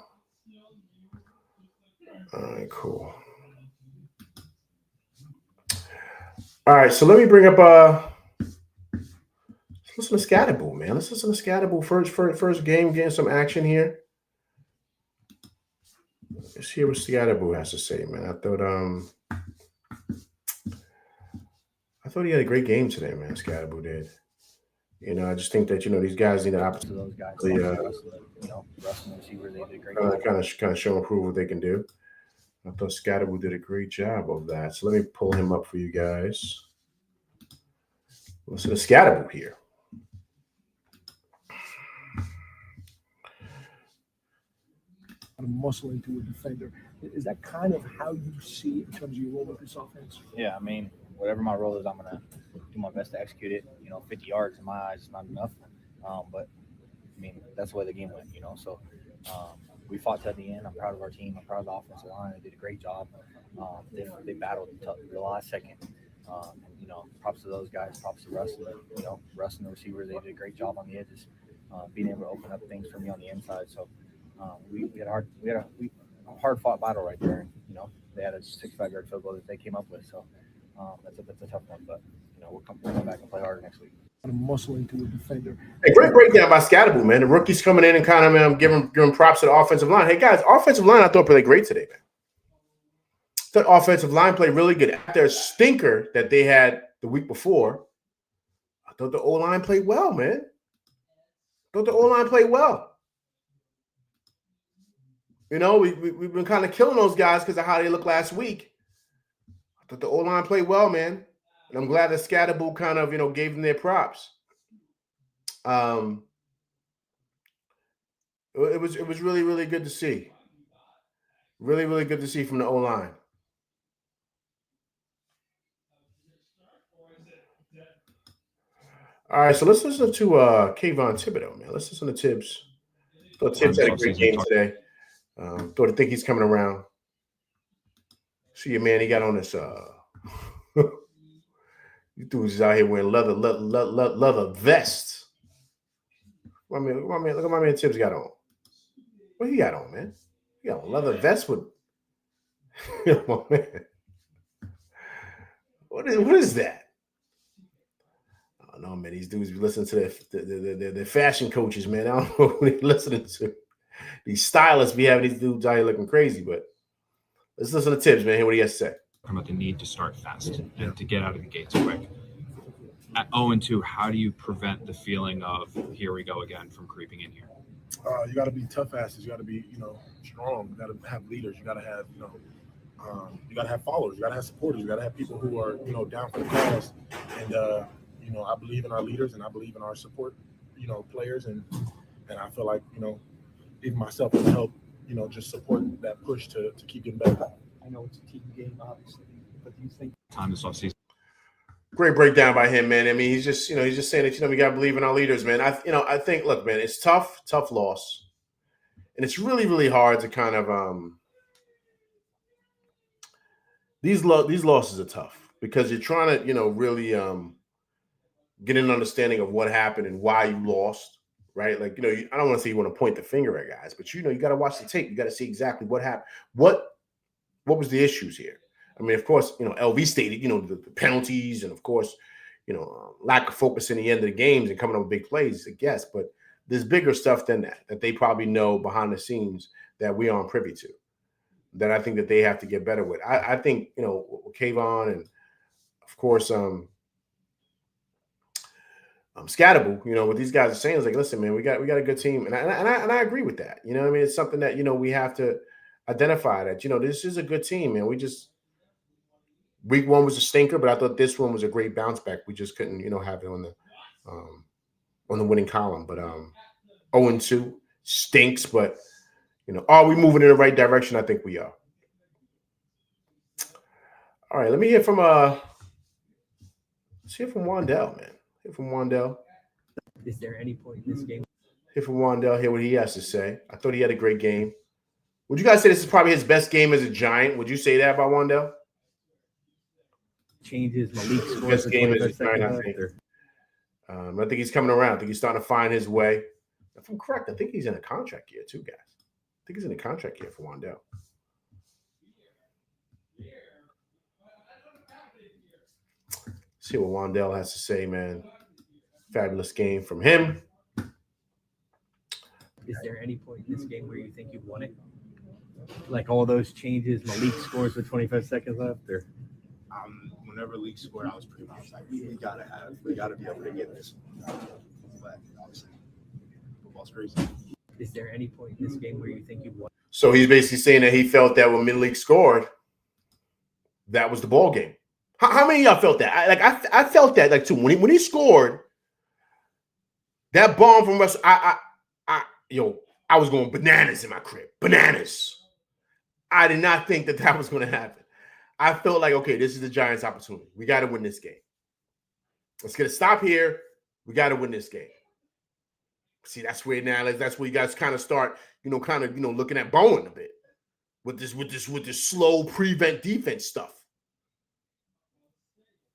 All right, cool. All right, so let me bring up let's listen to Scatterboo, man. Let's listen to Scatterboo first game, getting some action here. Let's hear what Scatterboo has to say, man. I thought he had a great game today, man. Scatterboo did. I just think that these guys need an opportunity. Kind of show and prove what they can do. I thought Scatterboo did a great job of that. So let me pull him up for you guys. Listen to Scatterboo here.
Muscle into a defender. Is that kind of how you see it in terms of your role with this offense?
Yeah, I mean, whatever my role is, I'm gonna do my best to execute it. 50 yards in my eyes is not enough, but I mean that's the way the game went. So we fought to the end. I'm proud of our team. I'm proud of the offensive line. They did a great job. They battled the last second. Props to those guys. Props to Russ and Russ and the receivers. They did a great job on the edges, being able to open up things for me on the inside. So. We had a hard fought battle right there. They had a 65-yard field goal that they came up with. So that's a tough one, but we'll come back and play harder next week.
Muscle into a defender.
Hey, great breakdown by Scatterboo, man. The rookie's coming in and kind of giving props to the offensive line. Hey guys, offensive line I thought played great today, man. The offensive line played really good. After a stinker that they had the week before, I thought the O-line played well, man. We've been kind of killing those guys because of how they looked last week. I thought the O-line played well, man. And I'm glad that Scatterboo kind of, gave them their props. It was really, really good to see. Really, really good to see from the O-line. All right, so let's listen to Kayvon Thibodeau, man. Let's listen to Tibbs. Thought Tibbs had a great game today. I think he's coming around. See your man, he got on this you dudes out here wearing leather vests. Look at my man Tibbs got on. What he got on, man? He got a leather vest with oh, man. What is that? I don't know, man. These dudes be listening to their fashion coaches, man. I don't know what they're listening to. These stylists be having these dudes out here looking crazy, but let's listen to Tibbs, man. Hear what he has to say.
About the need to start fast and to get out of the gates quick. At 0-2, how do you prevent the feeling of here we go again from creeping in here?
You got to be tough asses. You got to be, strong. You got to have leaders. You got to have, you got to have followers. You got to have supporters. You got to have people who are, down for the cause. And I believe in our leaders and I believe in our support, players, and I feel like, even myself can help, just support that push to keep getting better. I know it's a team game, obviously, but do you think
time this offseason?
Great breakdown by him, man. I mean, he's just saying that, we got to believe in our leaders, man. I think, look, man, it's tough loss. And it's really, really hard to kind of, these losses are tough because you're trying to, really get an understanding of what happened and why you lost, right? Like, I don't want to say you want to point the finger at guys, but you got to watch the tape. You got to see exactly what happened. What was the issues here? I mean, of course, LV stated, the penalties and of course, lack of focus in the end of the games and coming up with big plays, I guess. But there's bigger stuff than that they probably know behind the scenes that we aren't privy to, that I think that they have to get better with. I think, with Kayvon and of course, Scatterable, what these guys are saying is like, listen, man, we got a good team. And I agree with that. I mean, it's something that, we have to identify that, this is a good team, man. Week 1 was a stinker, but I thought this one was a great bounce back. We just couldn't, have it on the winning column. But 0-2 stinks, but are we moving in the right direction? I think we are. All right, let me hear from Wandell, man. Hear from Wandell.
Is there any point in this game?
Hear from Wandell, hear what he has to say. I thought he had a great game. Would you guys say this is probably his best game as a Giant? Would you say that about Wandell?
Changes Malik scores
Best
the
game as a
25th
Giant,
second
I think.
left,
I think he's coming around. I think he's starting to find his way. If I'm correct, I think he's in a contract year too, guys. I think he's in a contract year for Wandell. See what Wandell has to say, man. Fabulous game from him.
Is there any point in this game where you think you won it? Like all those changes, Malik scores with 25 seconds left, or
Whenever Leak scored, I was pretty much like, we gotta be able to get this. But obviously, football's crazy.
is there any point in this game where you think you won?
So he's basically saying that he felt that when Malik scored, that was the ball game. How many of y'all felt that? I felt that like too. When he scored, that bomb from Russell, I was going bananas in my crib. Bananas. I did not think that was going to happen. I felt like, okay, this is the Giants' opportunity. We got to win this game. Let's get a stop here. We got to win this game. See, that's where you guys kind of start, looking at Bowen a bit with this slow prevent defense stuff.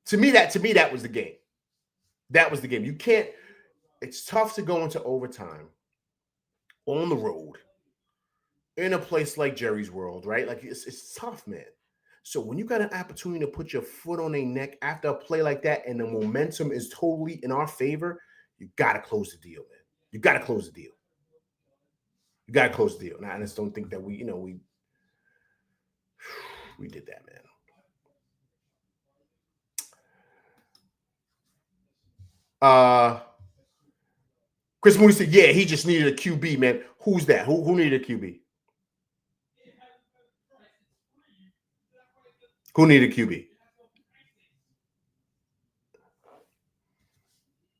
To me, that was the game. That was the game. You can't. It's tough to go into overtime on the road in a place like Jerry's World, right? Like it's tough, man. So when you got an opportunity to put your foot on their neck after a play like that, and the momentum is totally in our favor, you got to close the deal, man. You got to close the deal. You got to close the deal. Now, I just don't think that we did that, man. Chris Moody said, yeah, he just needed a QB, man. Who's that? Who needed a QB? Who needed a QB?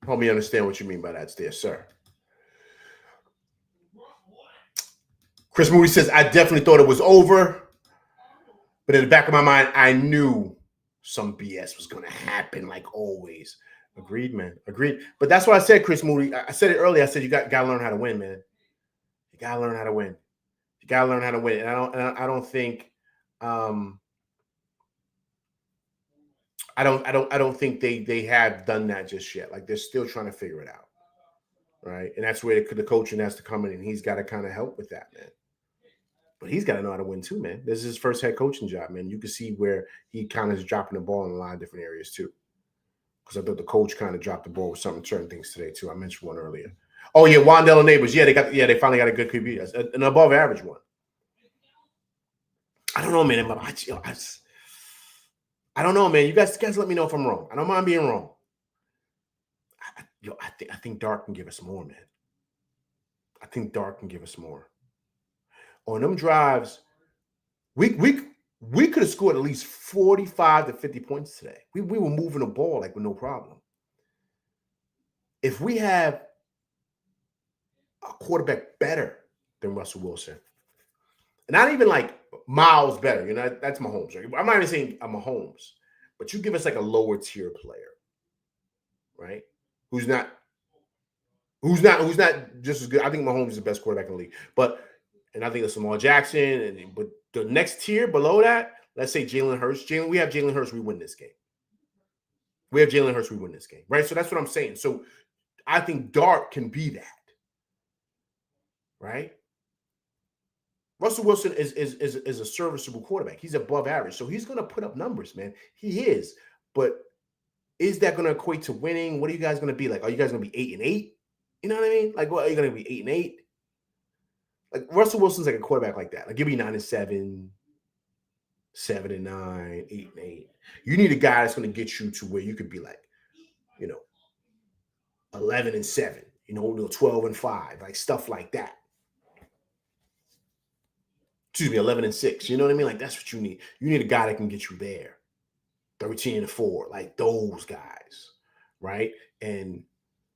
Help me understand what you mean by that, there, sir. Chris Moody says, I definitely thought it was over, but in the back of my mind, I knew some BS was going to happen, like always. Agreed, man. Agreed. But that's what I said, Chris Moody. I said it earlier. I said you got to learn how to win, man. You got to learn how to win. You got to learn how to win. And I don't think I don't think they have done that just yet. Like they're still trying to figure it out, right? And that's where the coaching has to come in, and he's got to kind of help with that, man. But he's got to know how to win too, man. This is his first head coaching job, man. You can see where he kind of is dropping the ball in a lot of different areas too. Because I thought the coach kind of dropped the ball with certain things today too. I mentioned one earlier. Oh yeah, Wandell and Neighbors. Yeah, they finally got a good QB, an above average one. I don't know, man. I don't know, man. You guys let me know if I'm wrong. I don't mind being wrong. I think Dark can give us more, man. I think Dark can give us more. On them drives, we could have scored at least 45 to 50 points today. We were moving the ball like with no problem. If we have a quarterback better than Russell Wilson, and not even like miles better, that's Mahomes. Right? I'm not even saying I'm Mahomes, but you give us like a lower tier player, right? Who's not just as good. I think Mahomes is the best quarterback in the league, and I think it's Lamar Jackson, but the next tier below that, let's say Jalen Hurts. We have Jalen Hurts, we win this game. We have Jalen Hurts, we win this game, right? So that's what I'm saying. So I think Dart can be that, right? Russell Wilson is a serviceable quarterback. He's above average. So he's going to put up numbers, man. He is. But is that going to equate to winning? What are you guys going to be like? Are you guys going to be 8-8? You know what I mean? Like, what are you going to be 8-8? Like Russell Wilson's like a quarterback like that. Like, give me 9-7, 7-9, 8-8. You need a guy that's going to get you to where you could be like, 11-7, 12-5, like stuff like that. Excuse me, 11-6. You know what I mean? Like that's what you need. You need a guy that can get you there. 13-4, like those guys, right? And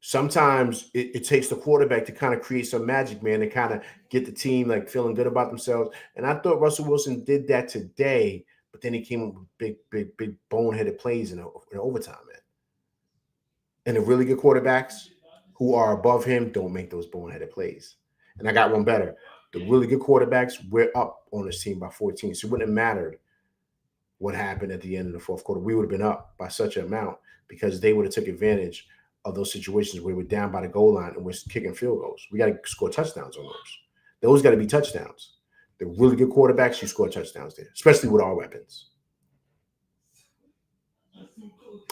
sometimes it takes the quarterback to kind of create some magic, man, and kind of get the team like feeling good about themselves. And I thought Russell Wilson did that today, but then he came up with big boneheaded plays in overtime, man. And the really good quarterbacks who are above him don't make those boneheaded plays. And I got one better. The really good quarterbacks, we're up on this team by 14. So it wouldn't have mattered what happened at the end of the fourth quarter. We would have been up by such an amount because they would have took advantage of those situations where we're down by the goal line and we're kicking field goals. We got to score touchdowns on those. Those got to be touchdowns. The really good quarterbacks, you score touchdowns there, especially with our weapons.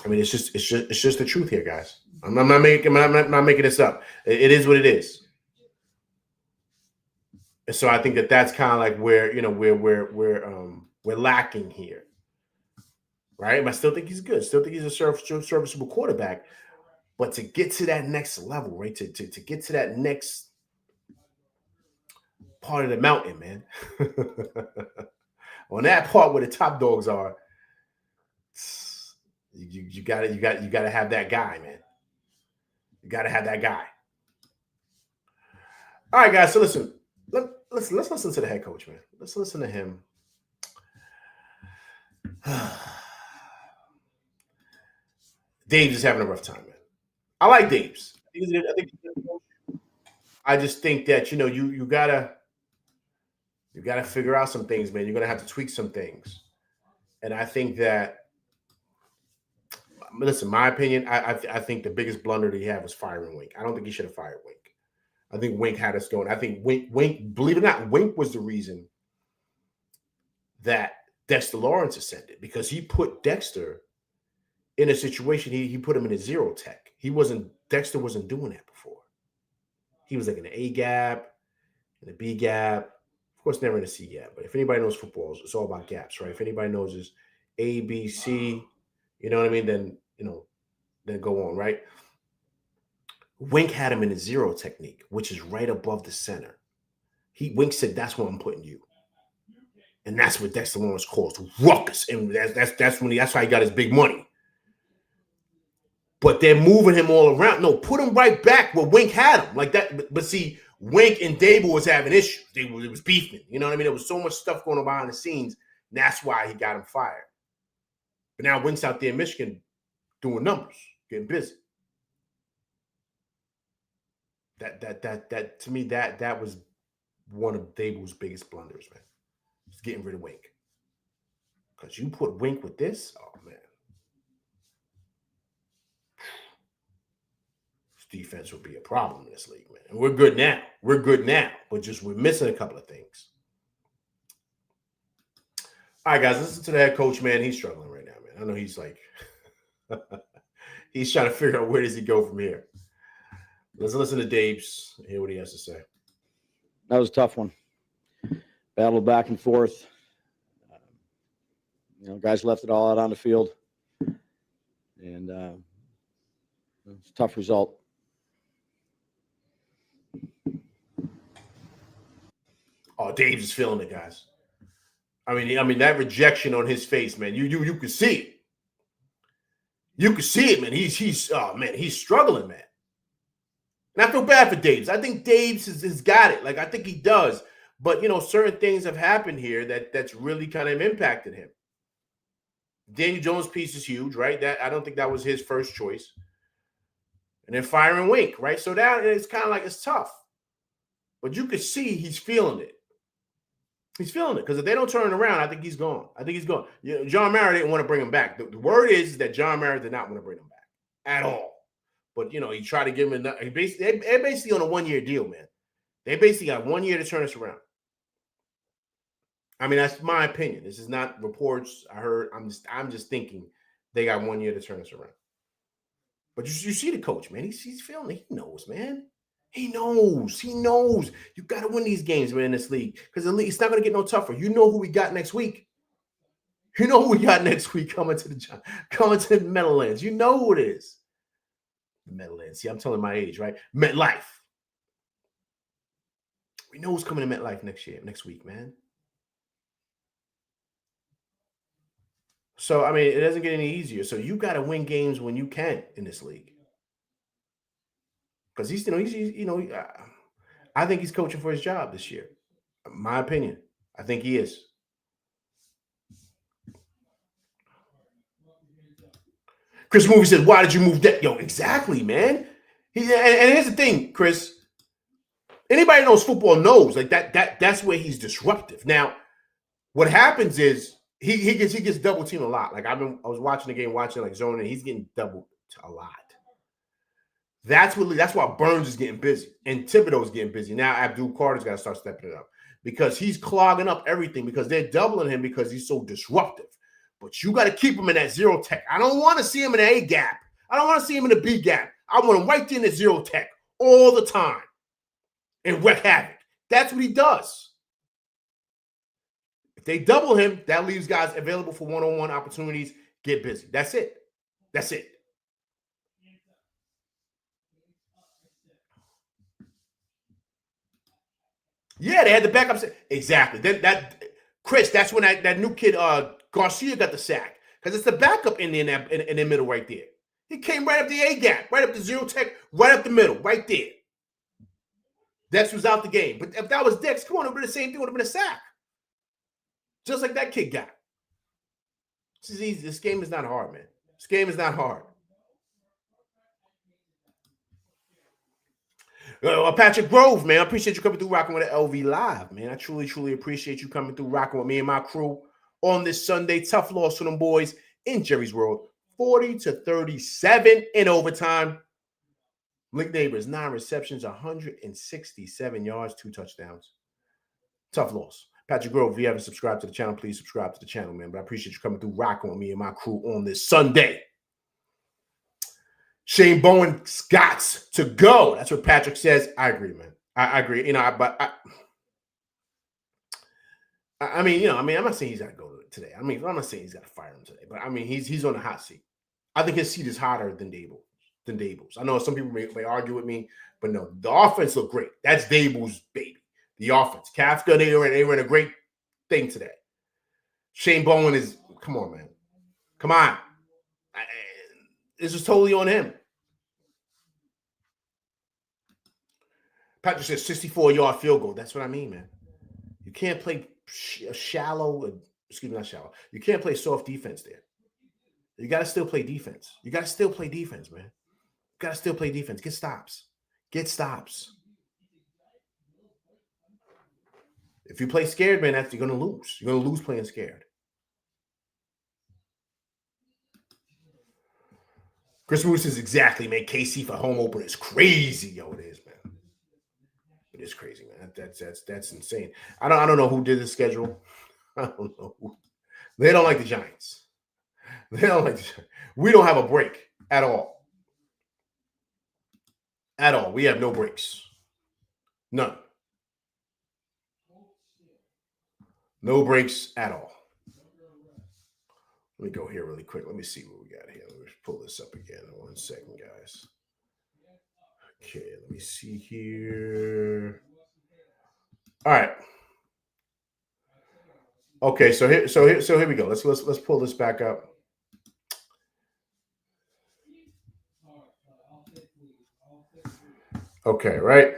I mean, it's just the truth here, guys. I'm not making this up. It is what it is. And so I think that's kind of like where we're lacking here, right? But I still think he's good. Still think he's a serviceable quarterback. But to get to that next level, right? To get to that next part of the mountain, man. On that part where the top dogs are, you gotta have that guy, man. You gotta have that guy. All right, guys. So listen, let's listen to the head coach, man. Let's listen to him. Dave's is having a rough time, man. I like Dave's. I just think that you gotta figure out some things, man. You're gonna have to tweak some things, and I think that. Listen, my opinion. I think the biggest blunder that he had was firing Wink. I don't think he should have fired Wink. I think Wink had us going. I think Wink, believe it or not, Wink was the reason that Dexter Lawrence ascended because he put Dexter in a situation. He put him in a zero tech. Dexter wasn't doing that before. He was like in an A gap, in a B gap, of course, never in a C gap. But if anybody knows football, it's all about gaps, right? If anybody knows it's A, B, C, you know what I mean? Then go on, right? Wink had him in a zero technique, which is right above the center. Wink said, "That's where I'm putting you," and that's what Dexter Lawrence calls ruckus, and that's how he got his big money. But they're moving him all around. No, put him right back where Wink had him, like that. But see, Wink and Dable was having issues. It was beefing. You know what I mean? There was so much stuff going on behind the scenes. And that's why he got him fired. But now Wink's out there in Michigan doing numbers, getting busy. That to me, that was one of Dable's biggest blunders, man. Just getting rid of Wink. Because you put Wink with this, oh man. This defense would be a problem in this league, man. And we're good now. But we're missing a couple of things. All right, guys, listen to the head coach, man. He's struggling right now, man. I know he's like he's trying to figure out where does he go from here. Let's listen to Dave's and hear what he has to say.
That was a tough one. Battle back and forth. Guys left it all out on the field. And it's a tough result.
Oh, Dave's is feeling it, guys. I mean that rejection on his face, man. You can see it. You can see it, man. He's struggling, man. And I feel bad for Dave's. I think Dave's has got it. Like, I think he does. But, certain things have happened here that's really kind of impacted him. Daniel Jones' piece is huge, right? I don't think that was his first choice. And then firing Wink, right? So that it's kind of like it's tough. But you could see he's feeling it. He's feeling it because if they don't turn it around, I think he's gone. I think he's gone. You know, John Mara didn't want to bring him back. The word is that John Mara did not want to bring him back at all. But, you know, he tried to give him they're basically on a one-year deal, man. They basically got 1 year to turn us around. I mean, that's my opinion. This is not reports I heard. I'm just thinking they got 1 year to turn us around. But you see the coach, man. He's feeling it. He knows, man. He knows. You got to win these games, man, in this league. Because the league, it's not going to get no tougher. You know who we got next week. You know who we got next week coming to the Meadowlands. You know who it is. The Meadowlands. See, I'm telling my age, right? MetLife. We know who's coming to MetLife next week, man. So, I mean, it doesn't get any easier. So you got to win games when you can in this league. Because I think he's coaching for his job this year. My opinion. I think he is. Chris Movie says, why did you move that? Yo, exactly, man. And here's the thing, Chris. Anybody knows football knows like that's where he's disruptive. Now, what happens is he gets double teamed a lot. Like I was watching the game, like zone, and he's getting doubled a lot. That's why Burns is getting busy and Thibodeau is getting busy. Now Abdul Carter's got to start stepping it up because he's clogging up everything because they're doubling him because he's so disruptive. But you got to keep him in that zero tech. I don't want to see him in the A gap. I don't want to see him in the B gap. I want him right there in the zero tech all the time and wreak havoc. That's what he does. If they double him, that leaves guys available for one-on-one opportunities. Get busy. That's it. Yeah, they had the backup. Exactly. Chris, that's when that new kid Garcia got the sack because it's the backup in the middle right there. He came right up the A gap, right up the zero tech, right up the middle, right there. Dex was out the game, but if that was Dex, come on, it would have been the same thing. It would have been a sack, just like that kid got. This is easy. This game is not hard, man. This game is not hard. Patrick Grove, man, I appreciate you coming through rocking with the LV Live, man. I truly appreciate you coming through rocking with me and my crew on this Sunday. Tough loss for them boys in Jerry's World, 40-37 in overtime. Link Neighbors, 9 receptions, 167 yards, 2 touchdowns. Tough loss. Patrick Grove, if you haven't subscribed to the channel, please subscribe to the channel, man. But I appreciate you coming through rocking with me and my crew on this Sunday. Shane Bowen Scott's to go. That's what Patrick says. I agree, man. I agree. You know, I mean, I'm not saying he's got to go today. I mean, I'm not saying he's got to fire him today. But I mean, he's on the hot seat. I think his seat is hotter than Dable's. I know some people may argue with me, but no, the offense looked great. That's Dable's baby. The offense. Kafka, they ran a great thing today. Shane Bowen is, come on, man. Come on. This is totally on him. Patrick says 64-yard field goal. That's what I mean, man. You can't play you can't play soft defense there. You got to still play defense. Man. You got to still play defense. Get stops. If you play scared, man, you're going to lose. You're going to lose playing scared. Chris Moose says exactly, man. KC for home opener is crazy. Yo, it is, man. It is crazy, man. That's insane. I don't know who did the schedule. I don't know. They don't like the Giants. We don't have a break at all. At all. We have no breaks. None. No breaks at all. Let me go here really quick. Let me see what we got here. Let me pull this up again. 1 second, guys. Okay, let me see here. All right. Okay, so here we go. Let's pull this back up. Okay, right.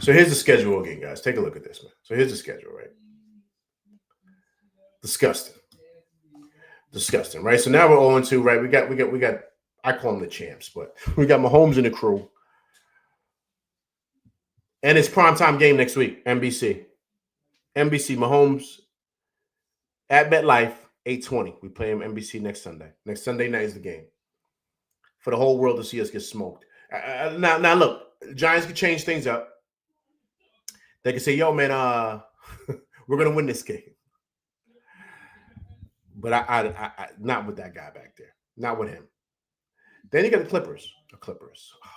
So here's the schedule again, guys. Take a look at this, man. So here's the schedule, right? Disgusting, right? So now we're 0-2, right? We got. I call them the champs, but we got Mahomes and the crew, and it's primetime game next week, NBC. NBC, Mahomes at MetLife, 8:20. We play him NBC next Sunday. Next Sunday night is the game. For the whole world to see us get smoked. Now look, Giants can change things up. They can say, yo, man, we're going to win this game. But I not with that guy back there. Not with him. Then you got the Clippers. The Clippers. Oh,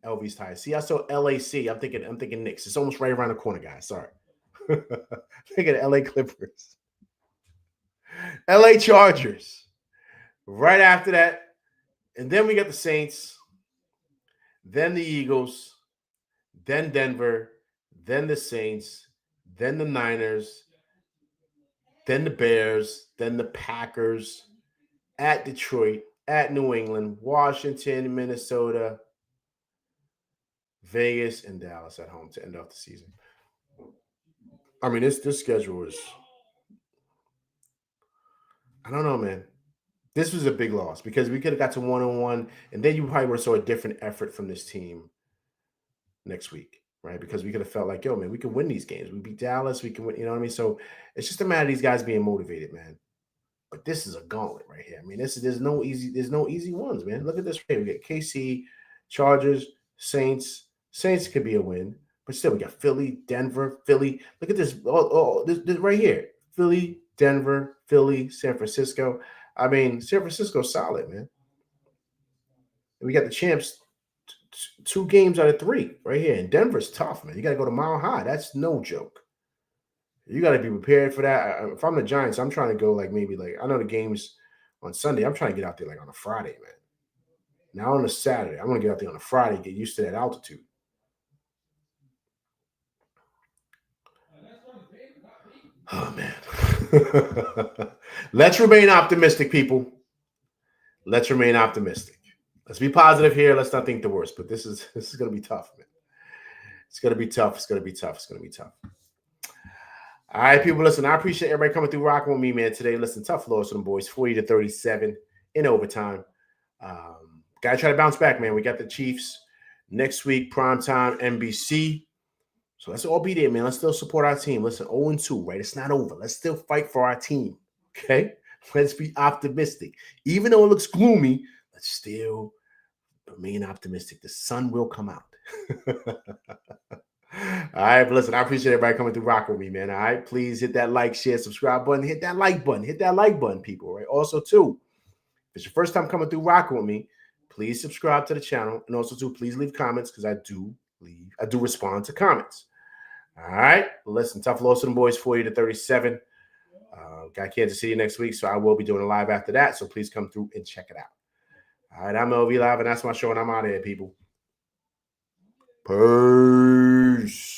man. LV's tired. See, I saw LAC. I'm thinking Knicks. It's almost right around the corner, guys. Sorry. Think of the LA Clippers. LA Chargers. Right after that. And then we got the Saints. Then the Eagles. Then Denver. Then the Saints. Then the Niners. Then the Bears. Then the Packers. At Detroit. At New England. Washington. Minnesota. Vegas. And Dallas at home to end off the season. I mean, this schedule is, I don't know, man. This was a big loss because we could have got to 1-1, and then you probably would have saw a different effort from this team next week, right? Because we could have felt like, yo, man, we can win these games. We beat Dallas. We can win, you know what I mean? So it's just a matter of these guys being motivated, man. But this is a gauntlet right here. I mean, there's no easy ones, man. Look at this right here. We got KC, Chargers, Saints. Saints could be a win. But still, we got Philly, Denver, Philly. Look at this. This right here. Philly, Denver, Philly, San Francisco. I mean, San Francisco's solid, man. And we got the champs 2 games out of 3 right here. And Denver's tough, man. You got to go to Mile High. That's no joke. You got to be prepared for that. If I'm the Giants, I'm trying to go I know the game's on Sunday. I'm trying to get out there on a Friday, man. Now on a Saturday. I'm going to get out there on a Friday, get used to that altitude. Oh, man. Let's remain optimistic, people. Let's remain optimistic. Let's be positive here. Let's not think the worst. But this is going to be tough, man. It's going to be tough. It's going to be tough. It's going to be tough. All right, people, listen, I appreciate everybody coming through rocking with me, man, today. Listen, tough loss to them boys, 40-37 in overtime. Got to try to bounce back, man. We got the Chiefs next week, primetime, NBC. So let's all be there, man. Let's still support our team. Listen, 0-2, right? It's not over. Let's still fight for our team, okay? Let's be optimistic. Even though it looks gloomy, let's still remain optimistic. The sun will come out. All right, but listen, I appreciate everybody coming through rock with me, man. All right, please hit that like, share, subscribe button. Hit that like button. Hit that like button, people, right? Also, too, if it's your first time coming through rocking with me, please subscribe to the channel. And also, too, please leave comments because I do respond to comments. All right. Listen, tough loss to them boys, 40-37. Got Kansas City next week, so I will be doing a live after that. So please come through and check it out. All right. I'm LV Live, and that's my show, and I'm out of here, people. Peace.